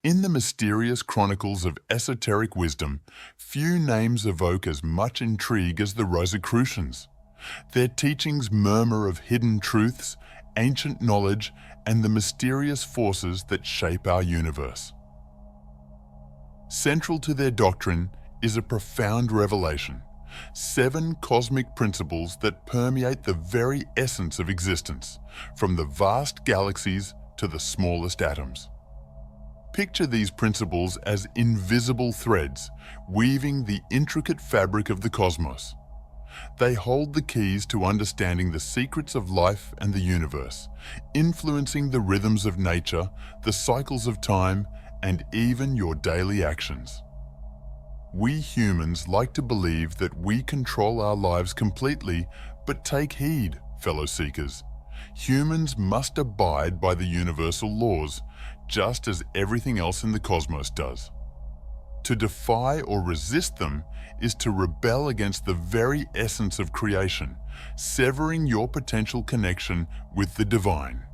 In the mysterious chronicles of esoteric wisdom, few names evoke as much intrigue as the Rosicrucians. Their teachings murmur of hidden truths, ancient knowledge, and the mysterious forces that shape our universe. Central to their doctrine is a profound revelation, 7 cosmic principles that permeate the very essence of existence, from the vast galaxies to the smallest atoms. Picture these principles as invisible threads, weaving the intricate fabric of the cosmos. They hold the keys to understanding the secrets of life and the universe, influencing the rhythms of nature, the cycles of time, and even your daily actions. We humans like to believe that we control our lives completely, but take heed, fellow seekers. Humans must abide by the universal laws, just as everything else in the cosmos does. To defy or resist them is to rebel against the very essence of creation, severing your potential connection with the divine.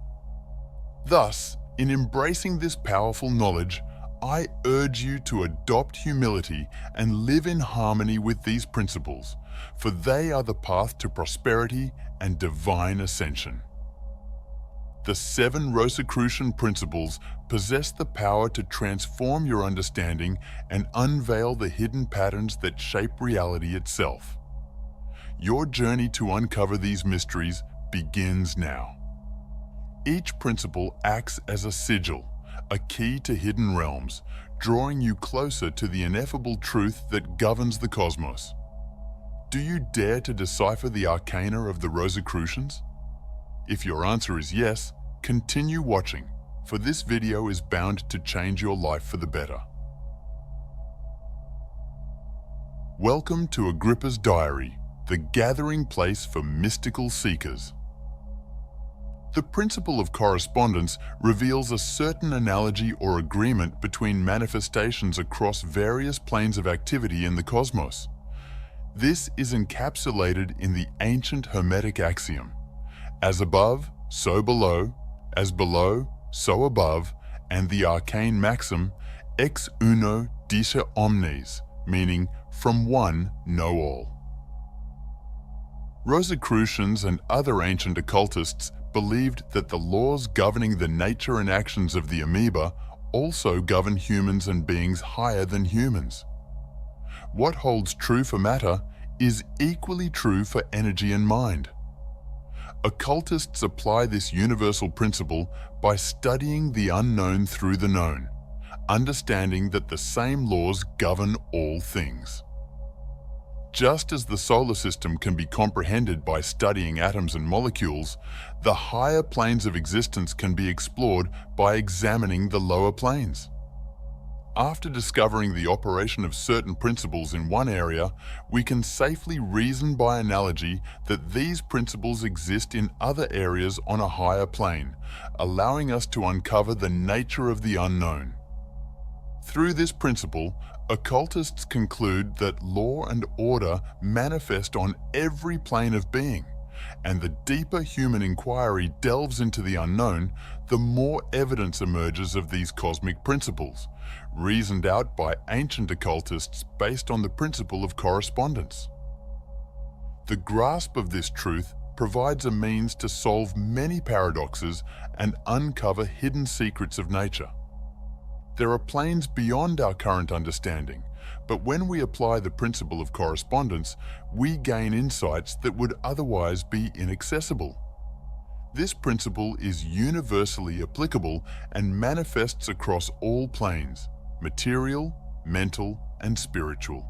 Thus, in embracing this powerful knowledge, I urge you to adopt humility and live in harmony with these principles, for they are the path to prosperity and divine ascension. The 7 Rosicrucian principles possess the power to transform your understanding and unveil the hidden patterns that shape reality itself. Your journey to uncover these mysteries begins now. Each principle acts as a sigil, a key to hidden realms, drawing you closer to the ineffable truth that governs the cosmos. Do you dare to decipher the arcana of the Rosicrucians? If your answer is yes, continue watching, for this video is bound to change your life for the better. Welcome to Agrippa's Diary, the gathering place for mystical seekers. The principle of correspondence reveals a certain analogy or agreement between manifestations across various planes of activity in the cosmos. This is encapsulated in the ancient Hermetic axiom, as above, so below, as below, so above, and the arcane maxim, ex uno dice omnes, meaning from one know all. Rosicrucians and other ancient occultists believed that the laws governing the nature and actions of the amoeba also govern humans and beings higher than humans. What holds true for matter is equally true for energy and mind. Occultists apply this universal principle by studying the unknown through the known, understanding that the same laws govern all things. Just as the solar system can be comprehended by studying atoms and molecules, the higher planes of existence can be explored by examining the lower planes. After discovering the operation of certain principles in one area, we can safely reason by analogy that these principles exist in other areas on a higher plane, allowing us to uncover the nature of the unknown. Through this principle, occultists conclude that law and order manifest on every plane of being, and the deeper human inquiry delves into the unknown, the more evidence emerges of these cosmic principles, reasoned out by ancient occultists based on the principle of correspondence. The grasp of this truth provides a means to solve many paradoxes and uncover hidden secrets of nature. There are planes beyond our current understanding, but when we apply the principle of correspondence, we gain insights that would otherwise be inaccessible. This principle is universally applicable and manifests across all planes: material, mental, and spiritual.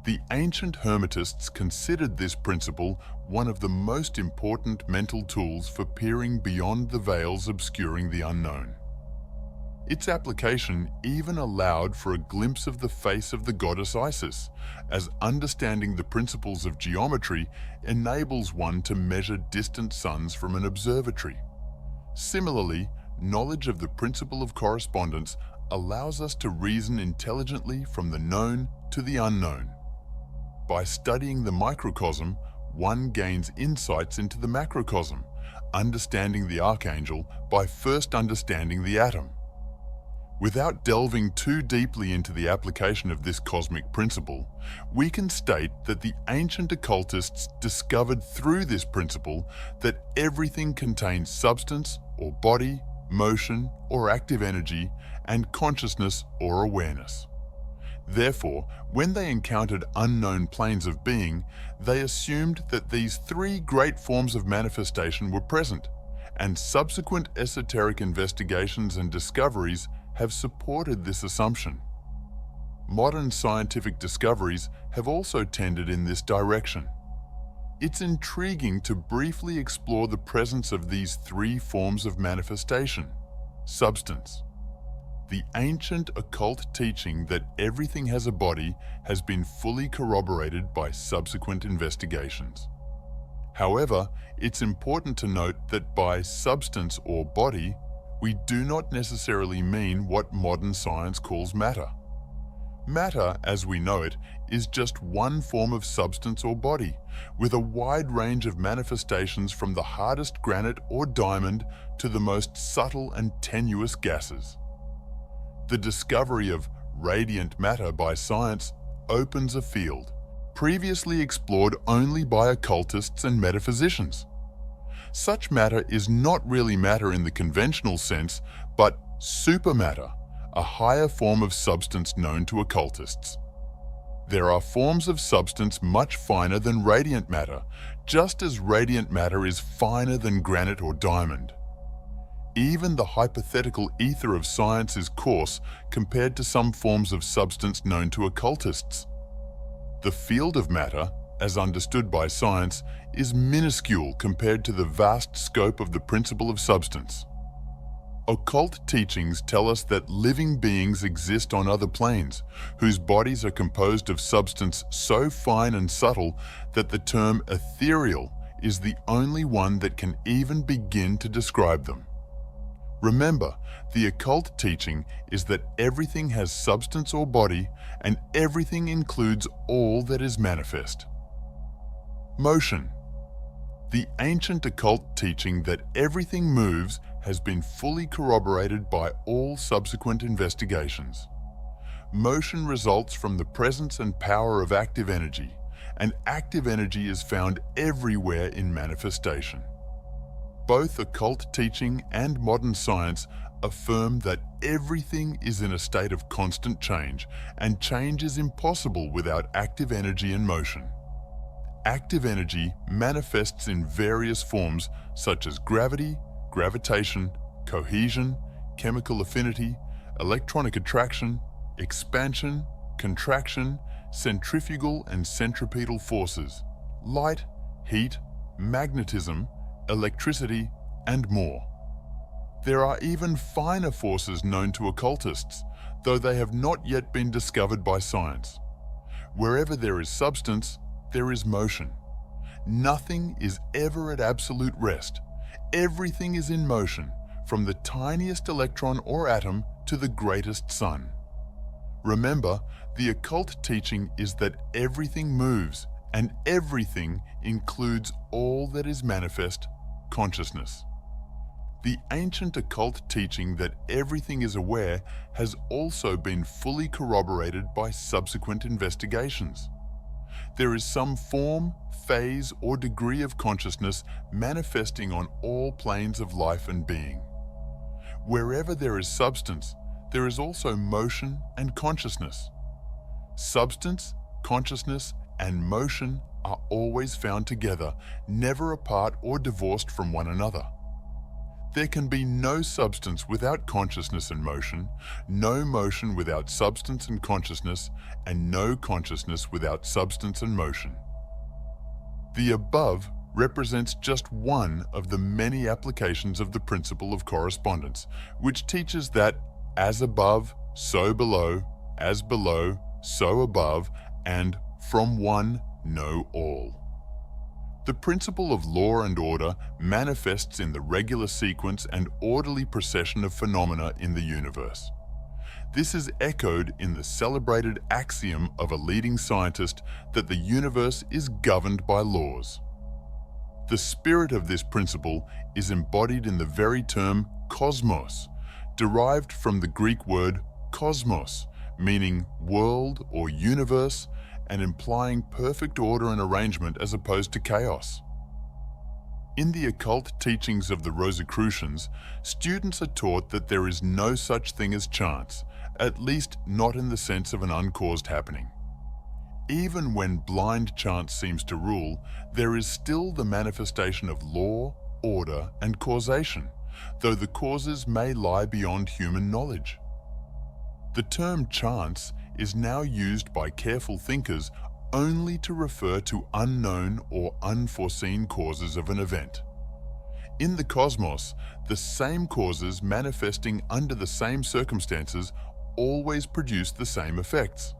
The ancient Hermetists considered this principle one of the most important mental tools for peering beyond the veils obscuring the unknown. Its application even allowed for a glimpse of the face of the goddess Isis, as understanding the principles of geometry enables one to measure distant suns from an observatory. Similarly, knowledge of the principle of correspondence allows us to reason intelligently from the known to the unknown. By studying the microcosm, one gains insights into the macrocosm, understanding the archangel by first understanding the atom. Without delving too deeply into the application of this cosmic principle, we can state that the ancient occultists discovered through this principle that everything contains substance or body, motion or active energy, and consciousness or awareness. Therefore, when they encountered unknown planes of being, they assumed that these three great forms of manifestation were present, and subsequent esoteric investigations and discoveries have supported this assumption. Modern scientific discoveries have also tended in this direction. It's intriguing to briefly explore the presence of these three forms of manifestation. Substance. The ancient occult teaching that everything has a body has been fully corroborated by subsequent investigations. However, it's important to note that by substance or body, we do not necessarily mean what modern science calls matter. Matter, as we know it, is just one form of substance or body, with a wide range of manifestations from the hardest granite or diamond to the most subtle and tenuous gases. The discovery of radiant matter by science opens a field previously explored only by occultists and metaphysicians. Such matter is not really matter in the conventional sense, but supermatter, a higher form of substance known to occultists. There are forms of substance much finer than radiant matter, just as radiant matter is finer than granite or diamond. Even the hypothetical ether of science is coarse compared to some forms of substance known to occultists. The field of matter, as understood by science, is minuscule compared to the vast scope of the principle of substance. Occult teachings tell us that living beings exist on other planes, whose bodies are composed of substance so fine and subtle that the term ethereal is the only one that can even begin to describe them. Remember, the occult teaching is that everything has substance or body, and everything includes all that is manifest. Motion. The ancient occult teaching that everything moves has been fully corroborated by all subsequent investigations. Motion results from the presence and power of active energy, and active energy is found everywhere in manifestation. Both occult teaching and modern science affirm that everything is in a state of constant change, and change is impossible without active energy and motion. Active energy manifests in various forms such as gravity, gravitation, cohesion, chemical affinity, electronic attraction, expansion, contraction, centrifugal and centripetal forces, light, heat, magnetism, electricity, and more. There are even finer forces known to occultists, though they have not yet been discovered by science. Wherever there is substance, there is motion. Nothing is ever at absolute rest. Everything is in motion, from the tiniest electron or atom to the greatest sun. Remember, the occult teaching is that everything moves, and everything includes all that is manifest, consciousness. The ancient occult teaching that everything is aware has also been fully corroborated by subsequent investigations. There is some form, phase, or degree of consciousness manifesting on all planes of life and being. Wherever there is substance, there is also motion and consciousness. Substance, consciousness, and motion are always found together, never apart or divorced from one another. There can be no substance without consciousness and motion, no motion without substance and consciousness, and no consciousness without substance and motion. The above represents just one of the many applications of the principle of correspondence, which teaches that as above, so below, as below, so above, and from one, know all. The principle of law and order manifests in the regular sequence and orderly procession of phenomena in the universe. This is echoed in the celebrated axiom of a leading scientist that the universe is governed by laws. The spirit of this principle is embodied in the very term cosmos, derived from the Greek word cosmos, meaning world or universe, and implying perfect order and arrangement as opposed to chaos. In the occult teachings of the Rosicrucians, students are taught that there is no such thing as chance, at least not in the sense of an uncaused happening. Even when blind chance seems to rule, there is still the manifestation of law, order, and causation, though the causes may lie beyond human knowledge. The term chance is now used by careful thinkers only to refer to unknown or unforeseen causes of an event. In the cosmos, the same causes manifesting under the same circumstances always produce the same effects.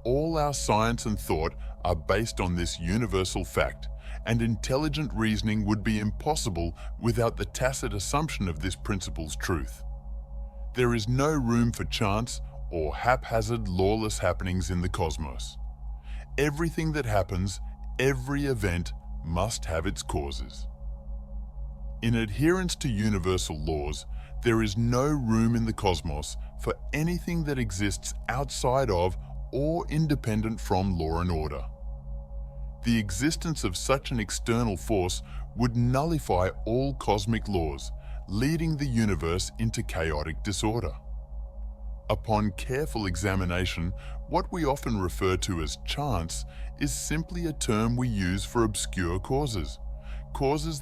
All our science and thought are based on this universal fact, and intelligent reasoning would be impossible without the tacit assumption of this principle's truth. There is no room for chance or haphazard, lawless happenings in the cosmos. Everything that happens, every event, must have its causes. In adherence to universal laws, there is no room in the cosmos for anything that exists outside of or independent from law and order. The existence of such an external force would nullify all cosmic laws, leading the universe into chaotic disorder. Upon careful examination, what we often refer to as chance is simply a term we use for obscure causes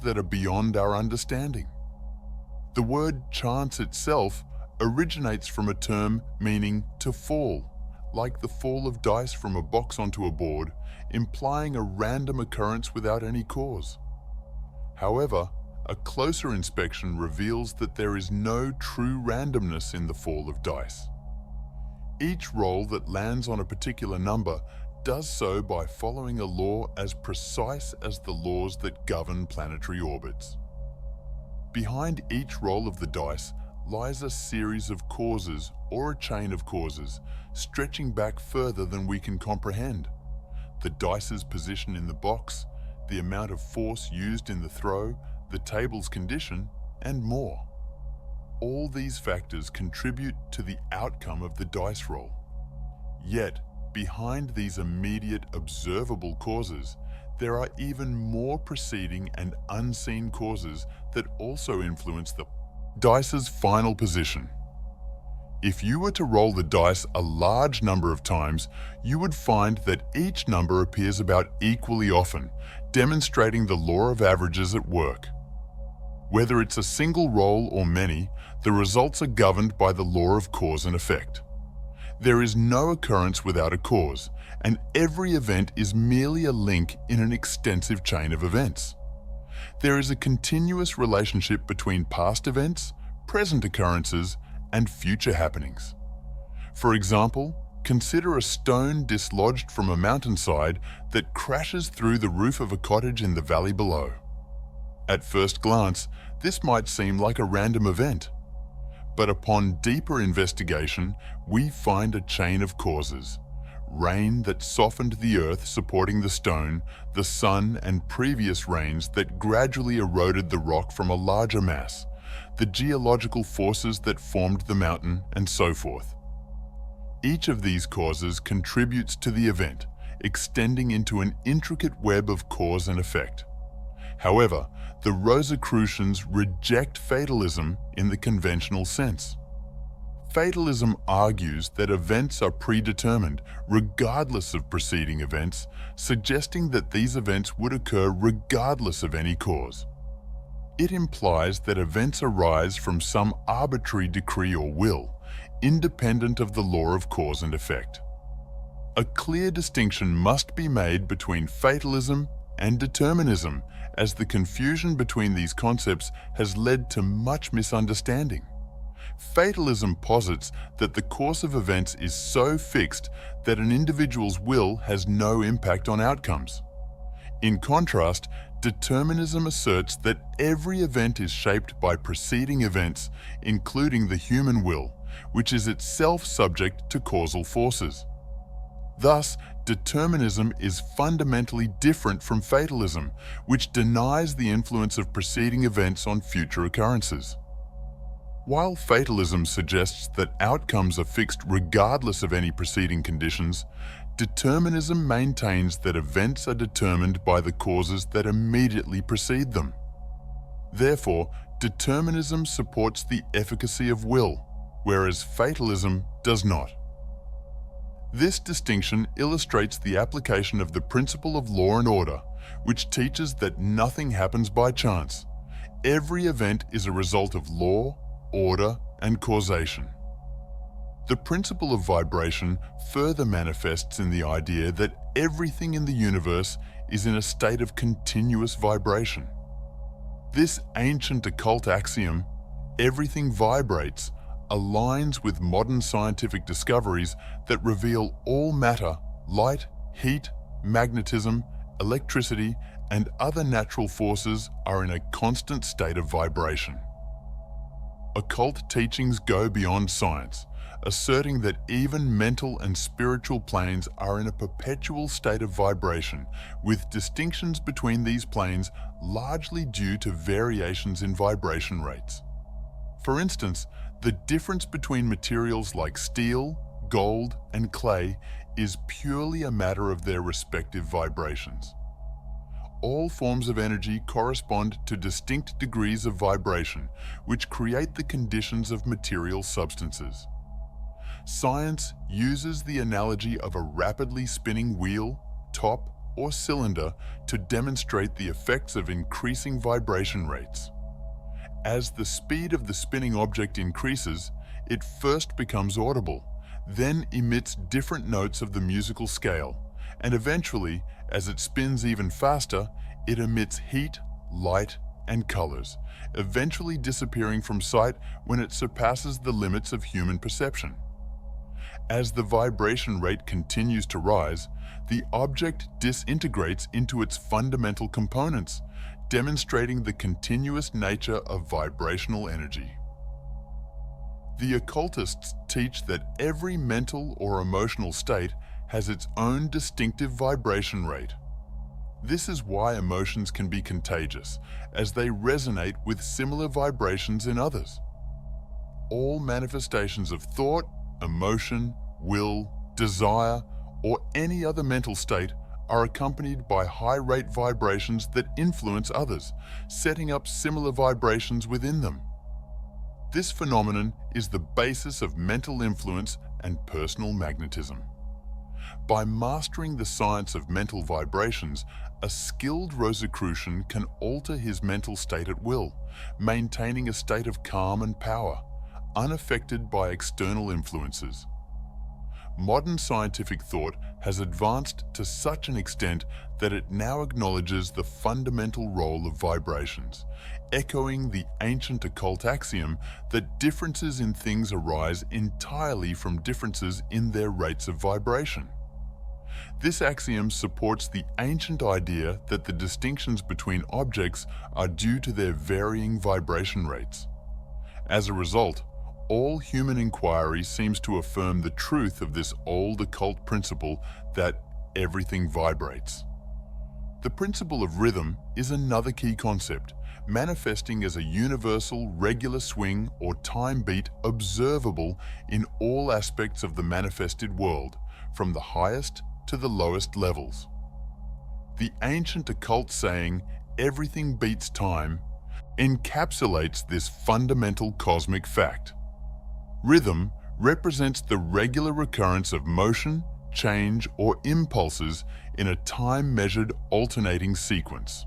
that are beyond our understanding. The word chance itself originates from a term meaning to fall, like the fall of dice from a box onto a board, implying a random occurrence without any cause. However, a closer inspection reveals that there is no true randomness in the fall of dice. Each roll that lands on a particular number does so by following a law as precise as the laws that govern planetary orbits. Behind each roll of the dice lies a series of causes or a chain of causes, stretching back further than we can comprehend. The dice's position in the box, the amount of force used in the throw, the table's condition, and more. All these factors contribute to the outcome of the dice roll. Yet, behind these immediate observable causes, there are even more preceding and unseen causes that also influence the dice's final position. If you were to roll the dice a large number of times, you would find that each number appears about equally often, demonstrating the law of averages at work. Whether it's a single roll or many, the results are governed by the law of cause and effect. There is no occurrence without a cause, and every event is merely a link in an extensive chain of events. There is a continuous relationship between past events, present occurrences, and future happenings. For example, consider a stone dislodged from a mountainside that crashes through the roof of a cottage in the valley below. At first glance, this might seem like a random event. But upon deeper investigation, we find a chain of causes. Rain that softened the earth supporting the stone, the sun and previous rains that gradually eroded the rock from a larger mass, the geological forces that formed the mountain, and so forth. Each of these causes contributes to the event, extending into an intricate web of cause and effect. However, the Rosicrucians reject fatalism in the conventional sense. Fatalism argues that events are predetermined, regardless of preceding events, suggesting that these events would occur regardless of any cause. It implies that events arise from some arbitrary decree or will, independent of the law of cause and effect. A clear distinction must be made between fatalism and determinism, as the confusion between these concepts has led to much misunderstanding. Fatalism posits that the course of events is so fixed that an individual's will has no impact on outcomes. In contrast, determinism asserts that every event is shaped by preceding events, including the human will, which is itself subject to causal forces. Thus, determinism is fundamentally different from fatalism, which denies the influence of preceding events on future occurrences. While fatalism suggests that outcomes are fixed regardless of any preceding conditions, determinism maintains that events are determined by the causes that immediately precede them. Therefore, determinism supports the efficacy of will, whereas fatalism does not. This distinction illustrates the application of the principle of law and order, which teaches that nothing happens by chance. Every event is a result of law, order, and causation. The principle of vibration further manifests in the idea that everything in the universe is in a state of continuous vibration. This ancient occult axiom, everything vibrates, aligns with modern scientific discoveries that reveal all matter, light, heat, magnetism, electricity, and other natural forces are in a constant state of vibration. Occult teachings go beyond science, asserting that even mental and spiritual planes are in a perpetual state of vibration, with distinctions between these planes largely due to variations in vibration rates. For instance, the difference between materials like steel, gold, and clay is purely a matter of their respective vibrations. All forms of energy correspond to distinct degrees of vibration, which create the conditions of material substances. Science uses the analogy of a rapidly spinning wheel, top, or cylinder to demonstrate the effects of increasing vibration rates. As the speed of the spinning object increases, it first becomes audible, then emits different notes of the musical scale, and eventually, as it spins even faster, it emits heat, light, and colors, eventually disappearing from sight when it surpasses the limits of human perception. As the vibration rate continues to rise, the object disintegrates into its fundamental components, demonstrating the continuous nature of vibrational energy. The occultists teach that every mental or emotional state has its own distinctive vibration rate. This is why emotions can be contagious, as they resonate with similar vibrations in others. All manifestations of thought, emotion, will, desire, or any other mental state are accompanied by high-rate vibrations that influence others, setting up similar vibrations within them. This phenomenon is the basis of mental influence and personal magnetism. By mastering the science of mental vibrations, a skilled Rosicrucian can alter his mental state at will, maintaining a state of calm and power, unaffected by external influences. Modern scientific thought has advanced to such an extent that it now acknowledges the fundamental role of vibrations, echoing the ancient occult axiom that differences in things arise entirely from differences in their rates of vibration. This axiom supports the ancient idea that the distinctions between objects are due to their varying vibration rates. As a result, all human inquiry seems to affirm the truth of this old occult principle that everything vibrates. The principle of rhythm is another key concept, manifesting as a universal regular swing or time beat observable in all aspects of the manifested world, from the highest to the lowest levels. The ancient occult saying, "everything beats time," encapsulates this fundamental cosmic fact. Rhythm represents the regular recurrence of motion, change, or impulses in a time-measured alternating sequence.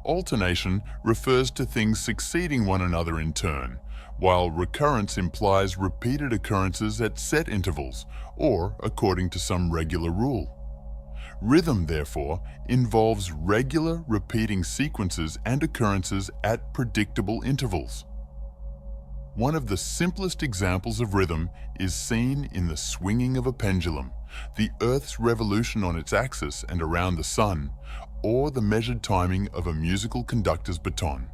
Alternation refers to things succeeding one another in turn, while recurrence implies repeated occurrences at set intervals or according to some regular rule. Rhythm, therefore, involves regular repeating sequences and occurrences at predictable intervals. One of the simplest examples of rhythm is seen in the swinging of a pendulum, the Earth's revolution on its axis and around the Sun, or the measured timing of a musical conductor's baton.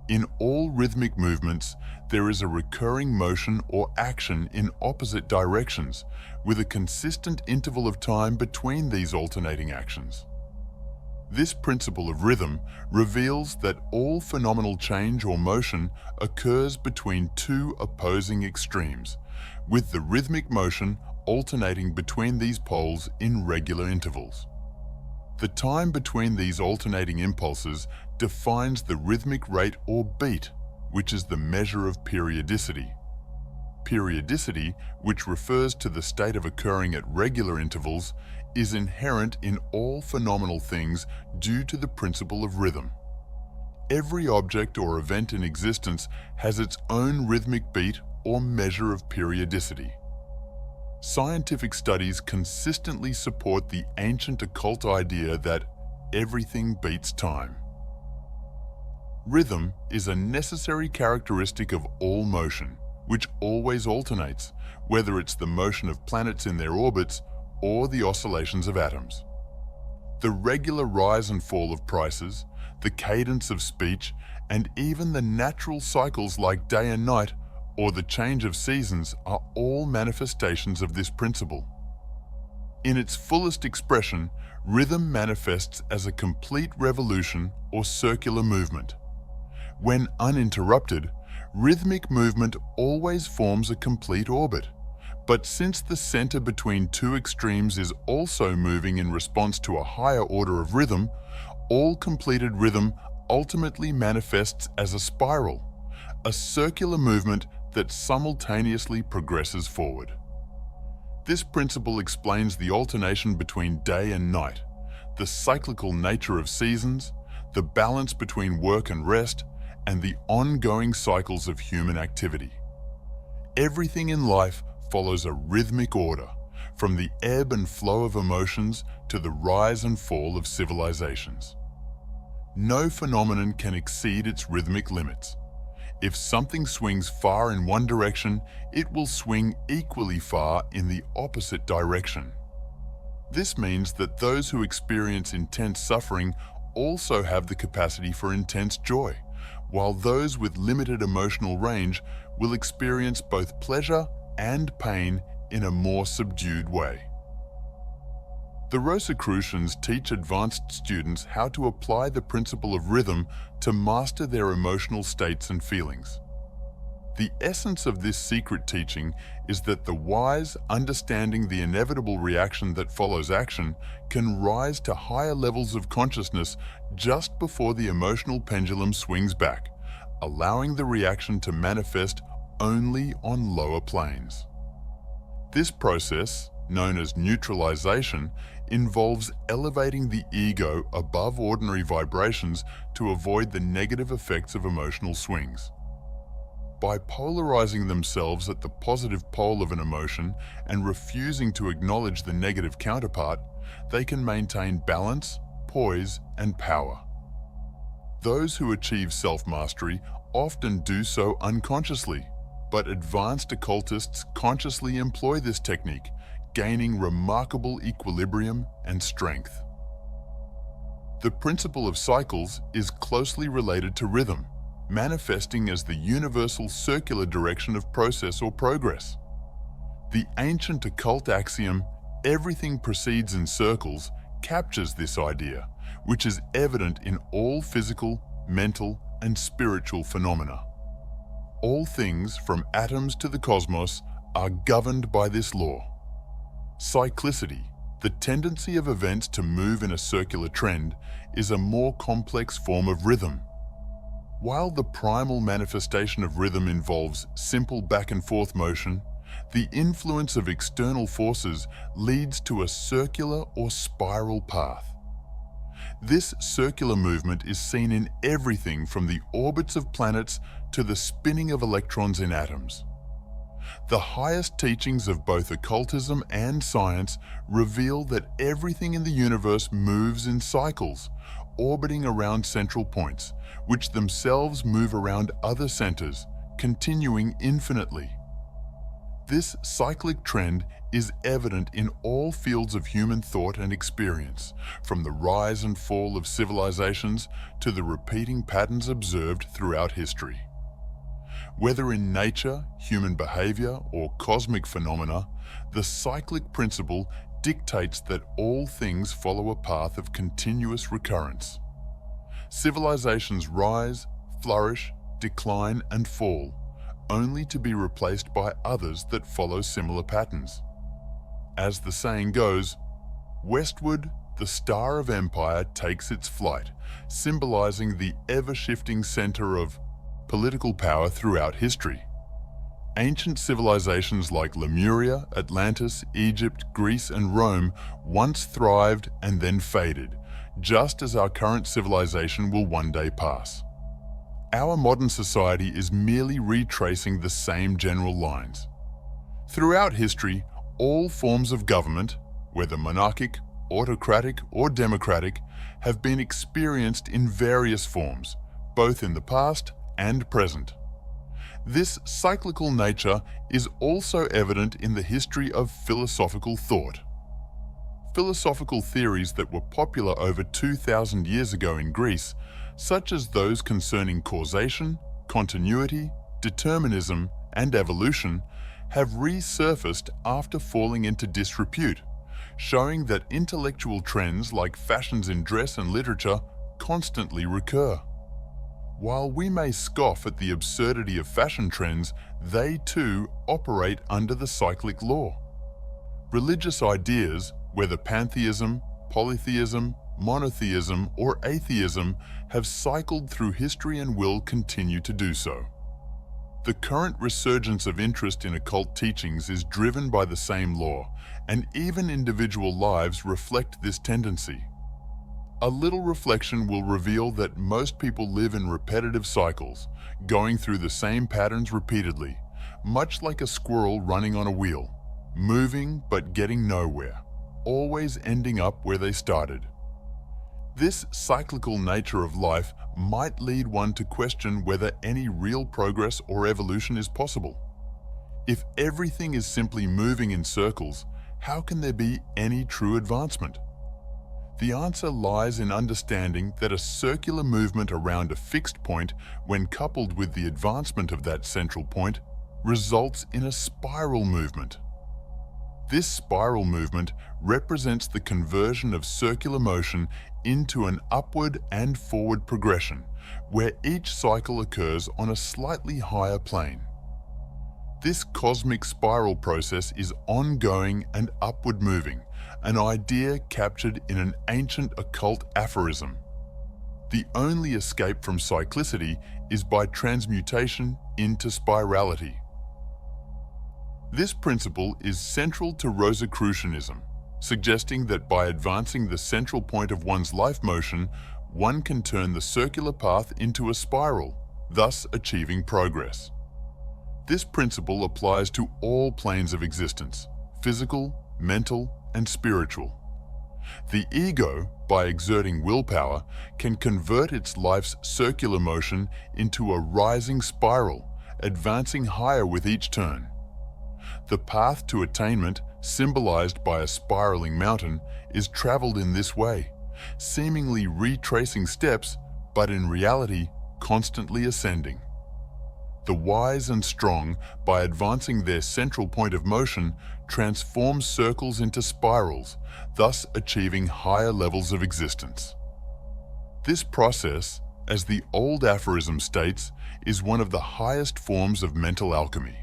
In all rhythmic movements, there is a recurring motion or action in opposite directions, with a consistent interval of time between these alternating actions. This principle of rhythm reveals that all phenomenal change or motion occurs between two opposing extremes, with the rhythmic motion alternating between these poles in regular intervals. The time between these alternating impulses defines the rhythmic rate or beat, which is the measure of periodicity. Periodicity, which refers to the state of occurring at regular intervals, is inherent in all phenomenal things due to the principle of rhythm. Every object or event in existence has its own rhythmic beat or measure of periodicity. Scientific studies consistently support the ancient occult idea that everything beats time. Rhythm is a necessary characteristic of all motion, which always alternates, whether it's the motion of planets in their orbits or the oscillations of atoms. The regular rise and fall of prices, the cadence of speech, and even the natural cycles like day and night or the change of seasons are all manifestations of this principle. In its fullest expression, rhythm manifests as a complete revolution or circular movement. When uninterrupted, rhythmic movement always forms a complete orbit. But since the center between two extremes is also moving in response to a higher order of rhythm, all completed rhythm ultimately manifests as a spiral, a circular movement that simultaneously progresses forward. This principle explains the alternation between day and night, the cyclical nature of seasons, the balance between work and rest, and the ongoing cycles of human activity. Everything in life follows a rhythmic order, from the ebb and flow of emotions to the rise and fall of civilizations. No phenomenon can exceed its rhythmic limits. If something swings far in one direction, it will swing equally far in the opposite direction. This means that those who experience intense suffering also have the capacity for intense joy, while those with limited emotional range will experience both pleasure and pain in a more subdued way. The Rosicrucians teach advanced students how to apply the principle of rhythm to master their emotional states and feelings. The essence of this secret teaching is that the wise, understanding the inevitable reaction that follows action, can rise to higher levels of consciousness just before the emotional pendulum swings back, allowing the reaction to manifest only on lower planes. This process, known as neutralization, involves elevating the ego above ordinary vibrations to avoid the negative effects of emotional swings. By polarizing themselves at the positive pole of an emotion and refusing to acknowledge the negative counterpart, they can maintain balance, poise, and power. Those who achieve self-mastery often do so unconsciously, but advanced occultists consciously employ this technique, gaining remarkable equilibrium and strength. The principle of cycles is closely related to rhythm, manifesting as the universal circular direction of process or progress. The ancient occult axiom, "everything proceeds in circles," captures this idea, which is evident in all physical, mental, and spiritual phenomena. All things, from atoms to the cosmos, are governed by this law. Cyclicity, the tendency of events to move in a circular trend, is a more complex form of rhythm. While the primal manifestation of rhythm involves simple back-and-forth motion, the influence of external forces leads to a circular or spiral path. This circular movement is seen in everything from the orbits of planets to the spinning of electrons in atoms. The highest teachings of both occultism and science reveal that everything in the universe moves in cycles, orbiting around central points, which themselves move around other centers, continuing infinitely. This cyclic trend is evident in all fields of human thought and experience, from the rise and fall of civilizations to the repeating patterns observed throughout history. Whether in nature, human behavior, or cosmic phenomena, the cyclic principle dictates that all things follow a path of continuous recurrence. Civilizations rise, flourish, decline, and fall, only to be replaced by others that follow similar patterns. As the saying goes, "Westward, the star of empire takes its flight," symbolizing the ever-shifting center of political power throughout history. Ancient civilizations like Lemuria, Atlantis, Egypt, Greece, and Rome once thrived and then faded, just as our current civilization will one day pass. Our modern society is merely retracing the same general lines. Throughout history, all forms of government, whether monarchic, autocratic, or democratic, have been experienced in various forms, both in the past and present. This cyclical nature is also evident in the history of philosophical thought. Philosophical theories that were popular over 2,000 years ago in Greece, such as those concerning causation, continuity, determinism, and evolution, have resurfaced after falling into disrepute, showing that intellectual trends like fashions in dress and literature constantly recur. While we may scoff at the absurdity of fashion trends, they too operate under the cyclic law. Religious ideas, whether pantheism, polytheism, monotheism, or atheism, have cycled through history and will continue to do so. The current resurgence of interest in occult teachings is driven by the same law, and even individual lives reflect this tendency. A little reflection will reveal that most people live in repetitive cycles, going through the same patterns repeatedly, much like a squirrel running on a wheel, moving but getting nowhere, always ending up where they started. This cyclical nature of life might lead one to question whether any real progress or evolution is possible. If everything is simply moving in circles, how can there be any true advancement? The answer lies in understanding that a circular movement around a fixed point, when coupled with the advancement of that central point, results in a spiral movement. This spiral movement represents the conversion of circular motion into an upward and forward progression, where each cycle occurs on a slightly higher plane. This cosmic spiral process is ongoing and upward moving, an idea captured in an ancient occult aphorism. The only escape from cyclicity is by transmutation into spirality. This principle is central to Rosicrucianism, suggesting that by advancing the central point of one's life motion, one can turn the circular path into a spiral, thus achieving progress. This principle applies to all planes of existence, physical, mental, and spiritual. The ego, by exerting willpower, can convert its life's circular motion into a rising spiral, advancing higher with each turn. The path to attainment, symbolized by a spiraling mountain, is traveled in this way, seemingly retracing steps, but in reality, constantly ascending. The wise and strong, by advancing their central point of motion, transform circles into spirals, thus achieving higher levels of existence. This process, as the old aphorism states, is one of the highest forms of mental alchemy.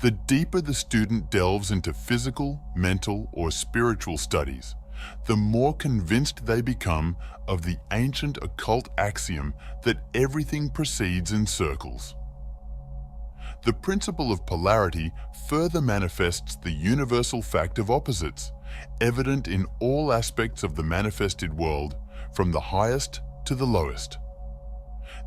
The deeper the student delves into physical, mental, or spiritual studies, the more convinced they become of the ancient occult axiom that everything proceeds in circles. The principle of polarity further manifests the universal fact of opposites, evident in all aspects of the manifested world, from the highest to the lowest.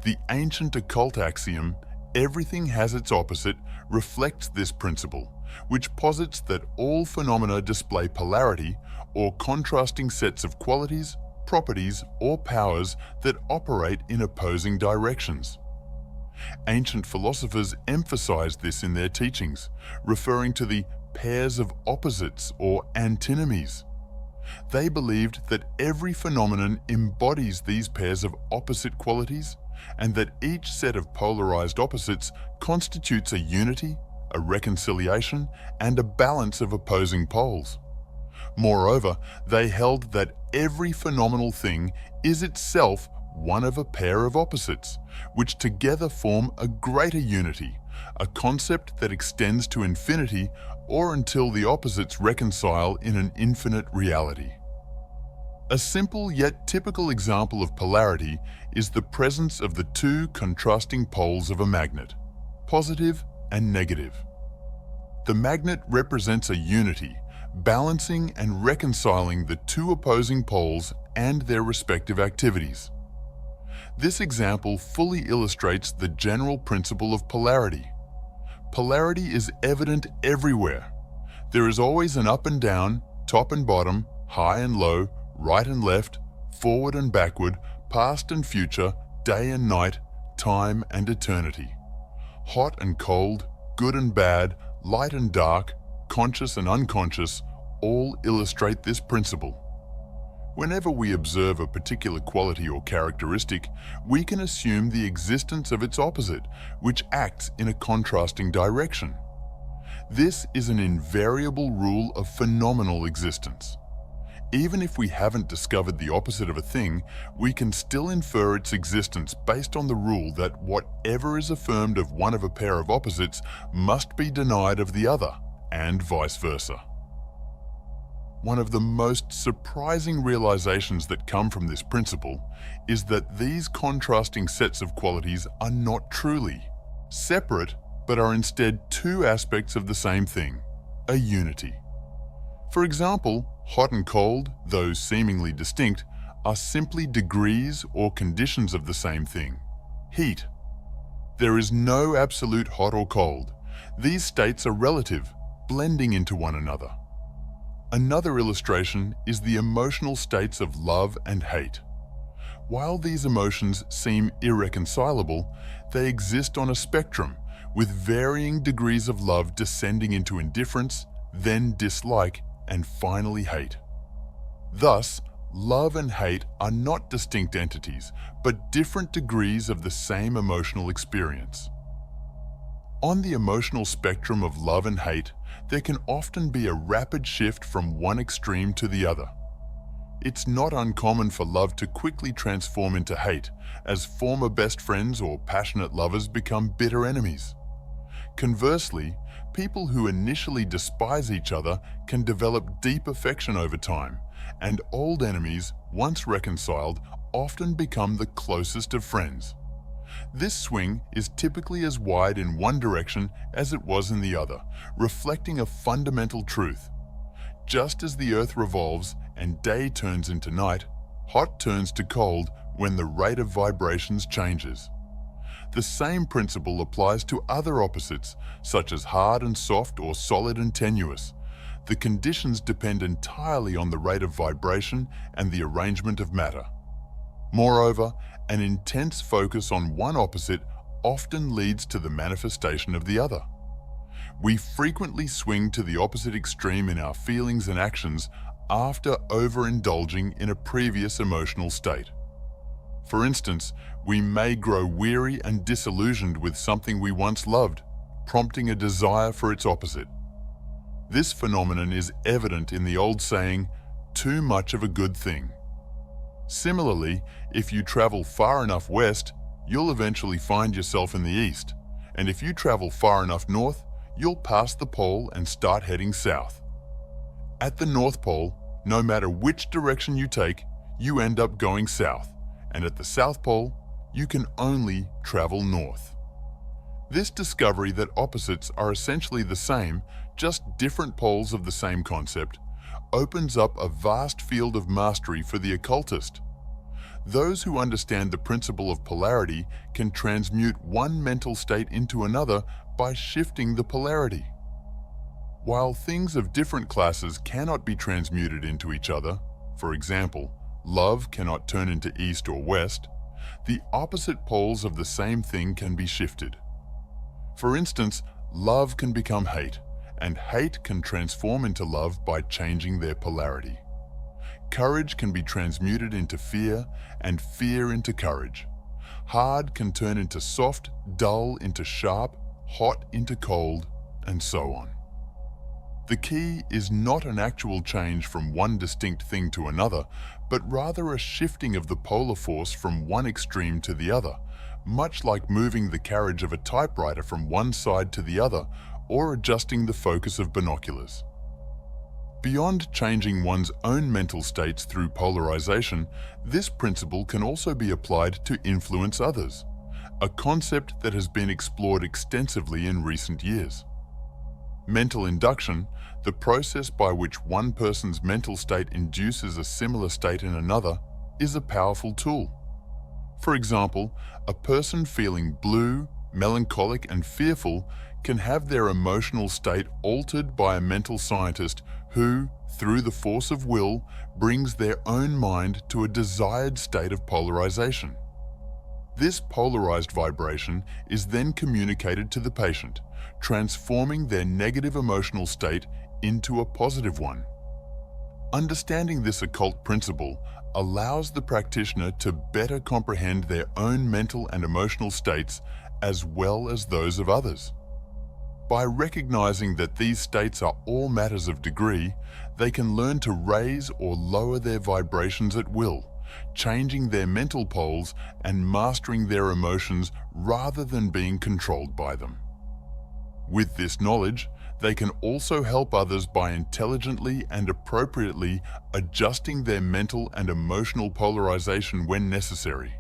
The ancient occult axiom, "Everything has its opposite," reflects this principle, which posits that all phenomena display polarity, or contrasting sets of qualities, properties, or powers that operate in opposing directions. Ancient philosophers emphasized this in their teachings, referring to the pairs of opposites or antinomies. They believed that every phenomenon embodies these pairs of opposite qualities, and that each set of polarized opposites constitutes a unity, a reconciliation, and a balance of opposing poles. Moreover, they held that every phenomenal thing is itself one of a pair of opposites, which together form a greater unity, a concept that extends to infinity or until the opposites reconcile in an infinite reality. A simple yet typical example of polarity is the presence of the two contrasting poles of a magnet, positive and negative. The magnet represents a unity, balancing and reconciling the two opposing poles and their respective activities. This example fully illustrates the general principle of polarity. Polarity is evident everywhere. There is always an up and down, top and bottom, high and low, right and left, forward and backward, past and future, day and night, time and eternity. Hot and cold, good and bad, light and dark, conscious and unconscious, all illustrate this principle. Whenever we observe a particular quality or characteristic, we can assume the existence of its opposite, which acts in a contrasting direction. This is an invariable rule of phenomenal existence. Even if we haven't discovered the opposite of a thing, we can still infer its existence based on the rule that whatever is affirmed of one of a pair of opposites must be denied of the other, and vice versa. One of the most surprising realizations that come from this principle is that these contrasting sets of qualities are not truly separate, but are instead two aspects of the same thing, a unity. For example, hot and cold, though seemingly distinct, are simply degrees or conditions of the same thing, heat. There is no absolute hot or cold. These states are relative, blending into one another. Another illustration is the emotional states of love and hate. While these emotions seem irreconcilable, they exist on a spectrum, with varying degrees of love descending into indifference, then dislike, and finally hate. Thus, love and hate are not distinct entities, but different degrees of the same emotional experience. On the emotional spectrum of love and hate, there can often be a rapid shift from one extreme to the other. It's not uncommon for love to quickly transform into hate, as former best friends or passionate lovers become bitter enemies. Conversely, people who initially despise each other can develop deep affection over time, and old enemies, once reconciled, often become the closest of friends. This swing is typically as wide in one direction as it was in the other, reflecting a fundamental truth. Just as the Earth revolves and day turns into night, hot turns to cold when the rate of vibrations changes. The same principle applies to other opposites, such as hard and soft or solid and tenuous. The conditions depend entirely on the rate of vibration and the arrangement of matter. Moreover, an intense focus on one opposite often leads to the manifestation of the other. We frequently swing to the opposite extreme in our feelings and actions after overindulging in a previous emotional state. For instance, we may grow weary and disillusioned with something we once loved, prompting a desire for its opposite. This phenomenon is evident in the old saying, "Too much of a good thing." Similarly, if you travel far enough west, you'll eventually find yourself in the east, and if you travel far enough north, you'll pass the pole and start heading south. At the North Pole, no matter which direction you take, you end up going south, and at the South Pole, you can only travel north. This discovery that opposites are essentially the same, just different poles of the same concept, opens up a vast field of mastery for the occultist. Those who understand the principle of polarity can transmute one mental state into another by shifting the polarity. While things of different classes cannot be transmuted into each other, for example, love cannot turn into east or west, the opposite poles of the same thing can be shifted. For instance, love can become hate, and hate can transform into love by changing their polarity. Courage can be transmuted into fear, and fear into courage. Hard can turn into soft, dull into sharp, hot into cold, and so on. The key is not an actual change from one distinct thing to another, but rather a shifting of the polar force from one extreme to the other, much like moving the carriage of a typewriter from one side to the other or adjusting the focus of binoculars. Beyond changing one's own mental states through polarization, this principle can also be applied to influence others, a concept that has been explored extensively in recent years. Mental induction, the process by which one person's mental state induces a similar state in another, is a powerful tool. For example, a person feeling blue, melancholic, and fearful can have their emotional state altered by a mental scientist who, through the force of will, brings their own mind to a desired state of polarization. This polarized vibration is then communicated to the patient, transforming their negative emotional state into a positive one. Understanding this occult principle allows the practitioner to better comprehend their own mental and emotional states as well as those of others. By recognizing that these states are all matters of degree, they can learn to raise or lower their vibrations at will, changing their mental poles and mastering their emotions rather than being controlled by them. With this knowledge, they can also help others by intelligently and appropriately adjusting their mental and emotional polarization when necessary.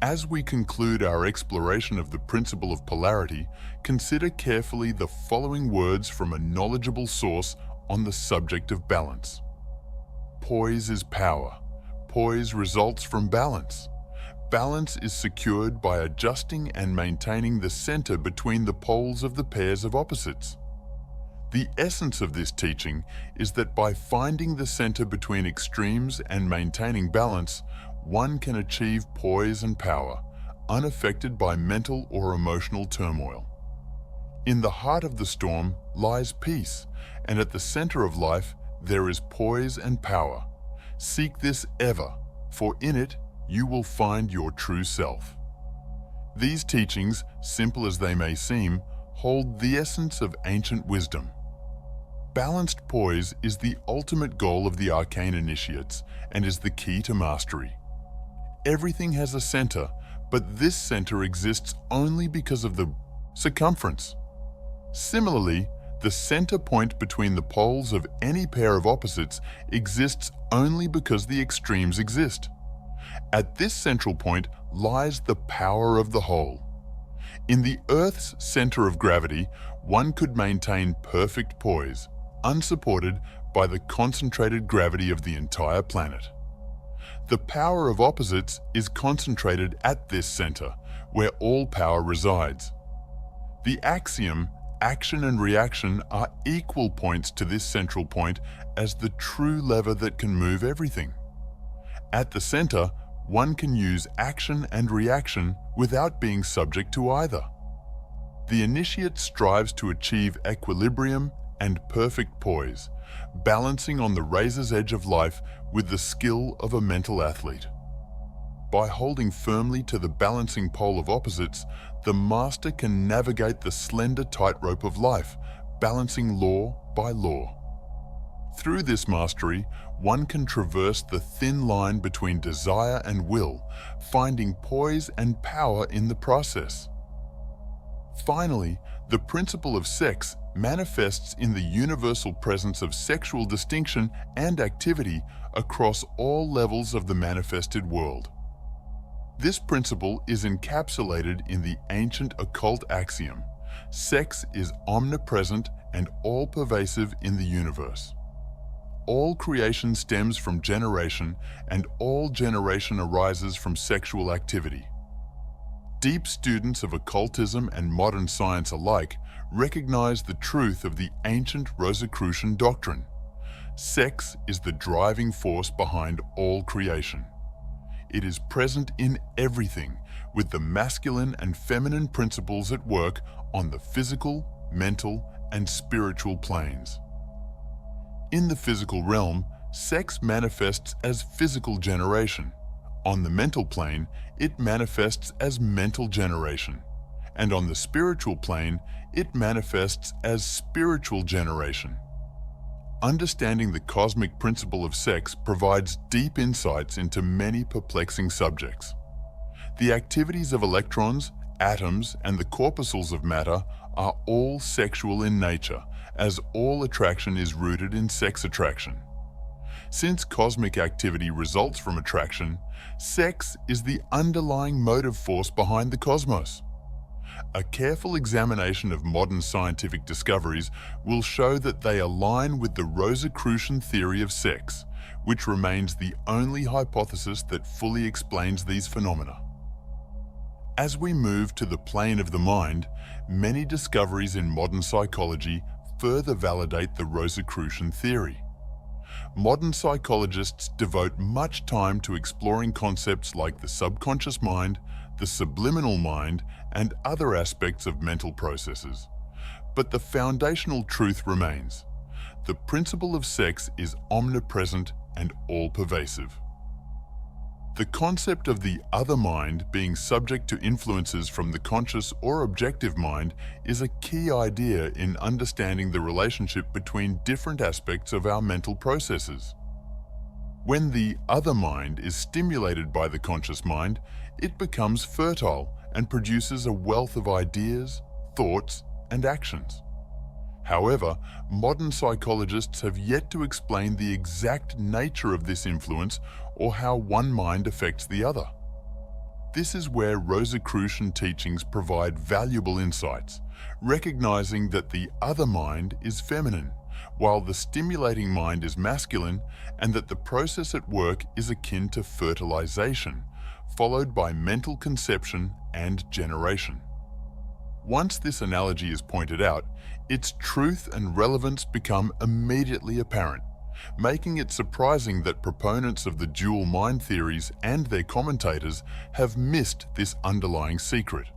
As we conclude our exploration of the principle of polarity, consider carefully the following words from a knowledgeable source on the subject of balance. Poise is power. Poise results from balance. Balance is secured by adjusting and maintaining the center between the poles of the pairs of opposites. The essence of this teaching is that by finding the center between extremes and maintaining balance, one can achieve poise and power, unaffected by mental or emotional turmoil. In the heart of the storm lies peace, and at the center of life there is poise and power. Seek this ever, for in it you will find your true self. These teachings, simple as they may seem, hold the essence of ancient wisdom. Balanced poise is the ultimate goal of the arcane initiates and is the key to mastery. Everything has a center, but this center exists only because of the circumference. Similarly, the center point between the poles of any pair of opposites exists only because the extremes exist. At this central point lies the power of the whole. In the Earth's center of gravity, one could maintain perfect poise, unsupported by the concentrated gravity of the entire planet. The power of opposites is concentrated at this center, where all power resides. The axiom, action and reaction, are equal points to this central point as the true lever that can move everything. At the center, one can use action and reaction without being subject to either. The initiate strives to achieve equilibrium and perfect poise, balancing on the razor's edge of life with the skill of a mental athlete. By holding firmly to the balancing pole of opposites, the master can navigate the slender tightrope of life, balancing law by law. Through this mastery, one can traverse the thin line between desire and will, finding poise and power in the process. Finally, the principle of sex manifests in the universal presence of sexual distinction and activity across all levels of the manifested world. This principle is encapsulated in the ancient occult axiom: sex is omnipresent and all-pervasive in the universe. All creation stems from generation, and all generation arises from sexual activity. Deep students of occultism and modern science alike recognize the truth of the ancient Rosicrucian doctrine. Sex is the driving force behind all creation. It is present in everything, with the masculine and feminine principles at work on the physical, mental, and spiritual planes. In the physical realm, sex manifests as physical generation. On the mental plane, it manifests as mental generation. and on the spiritual plane, it manifests as spiritual generation. Understanding the cosmic principle of sex provides deep insights into many perplexing subjects. The activities of electrons, atoms, and the corpuscles of matter are all sexual in nature, as all attraction is rooted in sex attraction. Since cosmic activity results from attraction, sex is the underlying motive force behind the cosmos. A careful examination of modern scientific discoveries will show that they align with the Rosicrucian theory of sex, which remains the only hypothesis that fully explains these phenomena. As we move to the plane of the mind, many discoveries in modern psychology further validate the Rosicrucian theory. Modern psychologists devote much time to exploring concepts like the subconscious mind, the subliminal mind, and other aspects of mental processes. But the foundational truth remains. The principle of sex is omnipresent and all-pervasive. The concept of the other mind being subject to influences from the conscious or objective mind is a key idea in understanding the relationship between different aspects of our mental processes. When the other mind is stimulated by the conscious mind, it becomes fertile and produces a wealth of ideas, thoughts, and actions. However, modern psychologists have yet to explain the exact nature of this influence or how one mind affects the other. This is where Rosicrucian teachings provide valuable insights, recognizing that the other mind is feminine, while the stimulating mind is masculine, and that the process at work is akin to fertilization, followed by mental conception and generation. Once this analogy is pointed out, its truth and relevance become immediately apparent, making it surprising that proponents of the dual mind theories and their commentators have missed this underlying secret.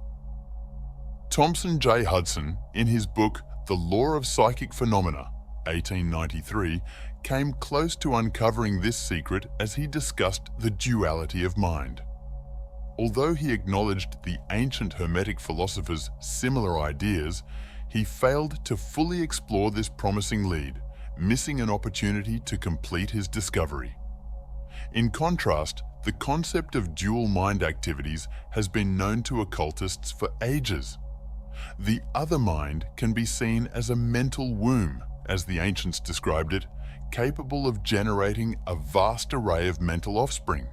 Thomson J. Hudson, in his book The Law of Psychic Phenomena, 1893, came close to uncovering this secret as he discussed the duality of mind. Although he acknowledged the ancient Hermetic philosophers' similar ideas, he failed to fully explore this promising lead, missing an opportunity to complete his discovery. In contrast, the concept of dual mind activities has been known to occultists for ages. The other mind can be seen as a mental womb, as the ancients described it, capable of generating a vast array of mental offspring.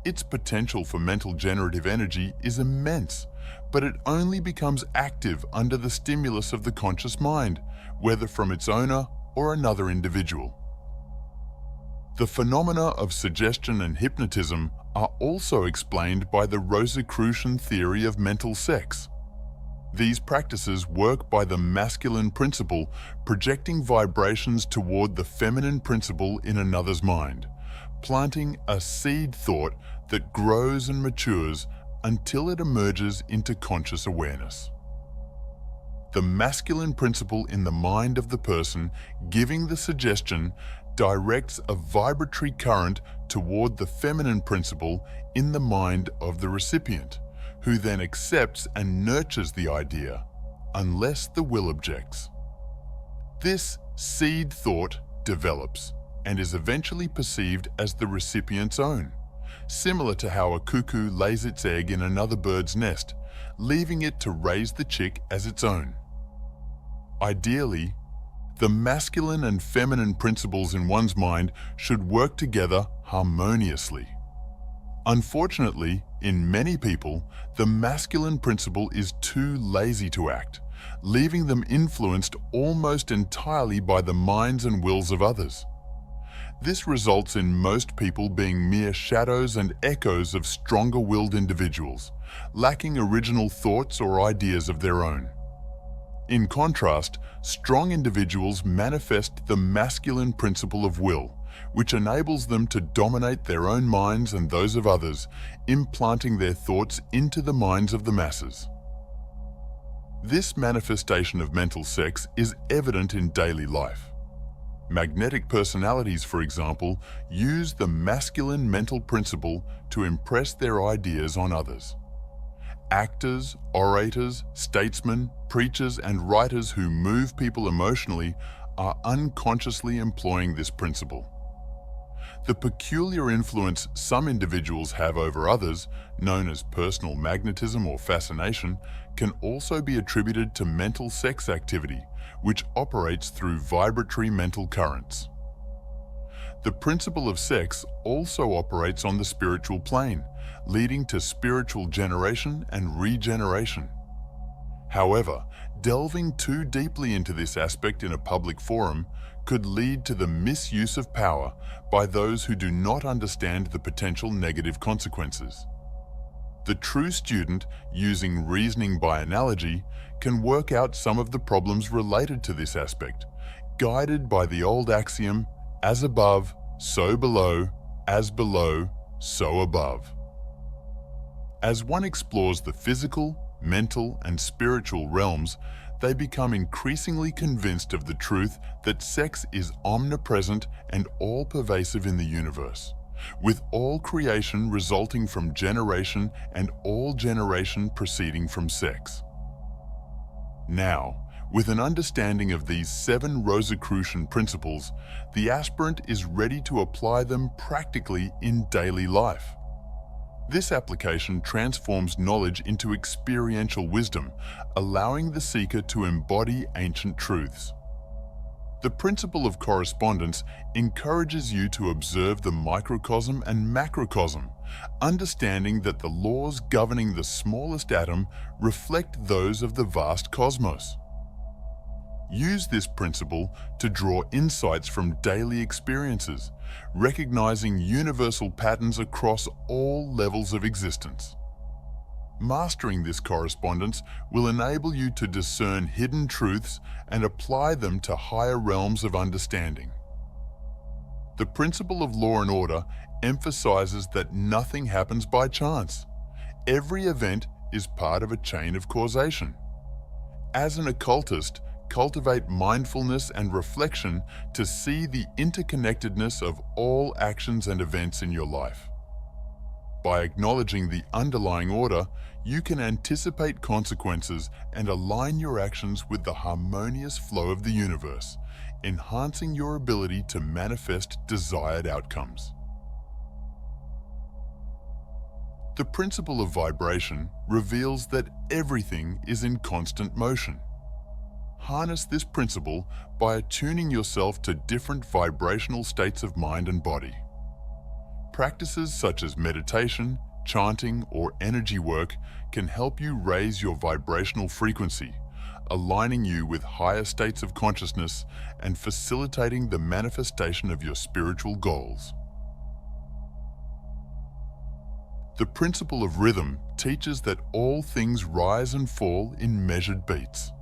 Its potential for mental generative energy is immense, but it only becomes active under the stimulus of the conscious mind, whether from its owner or another individual. The phenomena of suggestion and hypnotism are also explained by the Rosicrucian theory of mental sex. These practices work by the masculine principle, projecting vibrations toward the feminine principle in another's mind, planting a seed thought that grows and matures until it emerges into conscious awareness. The masculine principle in the mind of the person giving the suggestion directs a vibratory current toward the feminine principle in the mind of the recipient, who then accepts and nurtures the idea, unless the will objects. This seed thought develops and is eventually perceived as the recipient's own, similar to how a cuckoo lays its egg in another bird's nest, leaving it to raise the chick as its own. Ideally, the masculine and feminine principles in one's mind should work together harmoniously. Unfortunately, in many people, the masculine principle is too lazy to act, leaving them influenced almost entirely by the minds and wills of others. This results in most people being mere shadows and echoes of stronger-willed individuals, lacking original thoughts or ideas of their own. In contrast, strong individuals manifest the masculine principle of will, which enables them to dominate their own minds and those of others, implanting their thoughts into the minds of the masses. This manifestation of mental sex is evident in daily life. Magnetic personalities, for example, use the masculine mental principle to impress their ideas on others. Actors, orators, statesmen, preachers, and writers who move people emotionally are unconsciously employing this principle. The peculiar influence some individuals have over others, known as personal magnetism or fascination, can also be attributed to mental sex activity, which operates through vibratory mental currents. The principle of sex also operates on the spiritual plane, leading to spiritual generation and regeneration. However, delving too deeply into this aspect in a public forum could lead to the misuse of power by those who do not understand the potential negative consequences. The true student, using reasoning by analogy, can work out some of the problems related to this aspect, guided by the old axiom, as above, so below, as below, so above. As one explores the physical, mental, and spiritual realms, they become increasingly convinced of the truth that sex is omnipresent and all-pervasive in the universe, with all creation resulting from generation and all generation proceeding from sex. Now, with an understanding of these 7 Rosicrucian principles, the aspirant is ready to apply them practically in daily life. This application transforms knowledge into experiential wisdom, allowing the seeker to embody ancient truths. The principle of correspondence encourages you to observe the microcosm and macrocosm, understanding that the laws governing the smallest atom reflect those of the vast cosmos. Use this principle to draw insights from daily experiences, recognizing universal patterns across all levels of existence. Mastering this correspondence will enable you to discern hidden truths and apply them to higher realms of understanding. The principle of law and order emphasizes that nothing happens by chance. Every event is part of a chain of causation. As an occultist, cultivate mindfulness and reflection to see the interconnectedness of all actions and events in your life. By acknowledging the underlying order, you can anticipate consequences and align your actions with the harmonious flow of the universe, enhancing your ability to manifest desired outcomes. The principle of vibration reveals that everything is in constant motion. Harness this principle by attuning yourself to different vibrational states of mind and body. Practices such as meditation, chanting, or energy work can help you raise your vibrational frequency, aligning you with higher states of consciousness and facilitating the manifestation of your spiritual goals. The principle of rhythm teaches that all things rise and fall in measured beats.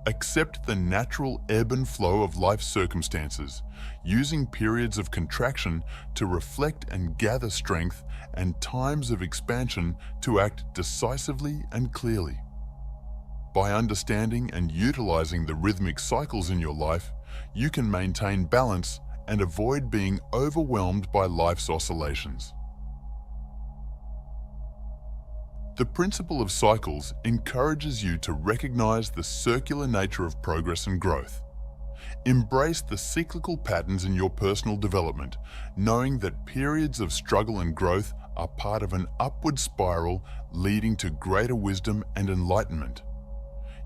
Accept the natural ebb and flow of life's circumstances, using periods of contraction to reflect and gather strength and times of expansion to act decisively and clearly. By understanding and utilizing the rhythmic cycles in your life, you can maintain balance and avoid being overwhelmed by life's oscillations. The principle of cycles encourages you to recognize the circular nature of progress and growth. Embrace the cyclical patterns in your personal development, knowing that periods of struggle and growth are part of an upward spiral leading to greater wisdom and enlightenment.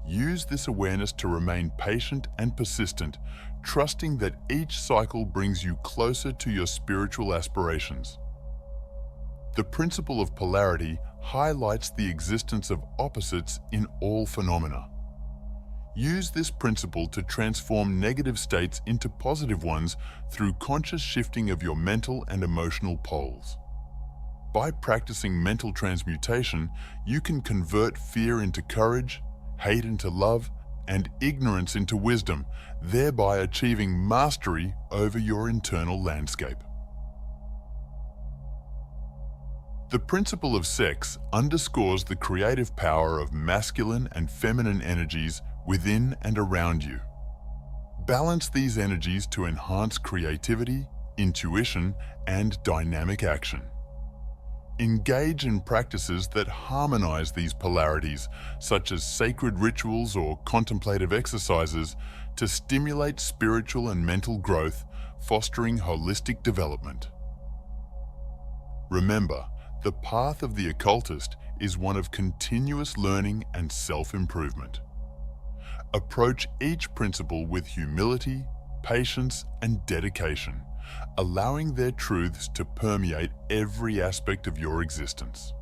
Use this awareness to remain patient and persistent, trusting that each cycle brings you closer to your spiritual aspirations. The principle of polarity highlights the existence of opposites in all phenomena. Use this principle to transform negative states into positive ones through conscious shifting of your mental and emotional poles. By practicing mental transmutation, you can convert fear into courage, hate into love, and ignorance into wisdom, thereby achieving mastery over your internal landscape. The principle of sex underscores the creative power of masculine and feminine energies within and around you. Balance these energies to enhance creativity, intuition, and dynamic action. Engage in practices that harmonize these polarities, such as sacred rituals or contemplative exercises, to stimulate spiritual and mental growth, fostering holistic development. Remember, the path of the occultist is one of continuous learning and self-improvement. Approach each principle with humility, patience, and dedication, allowing their truths to permeate every aspect of your existence.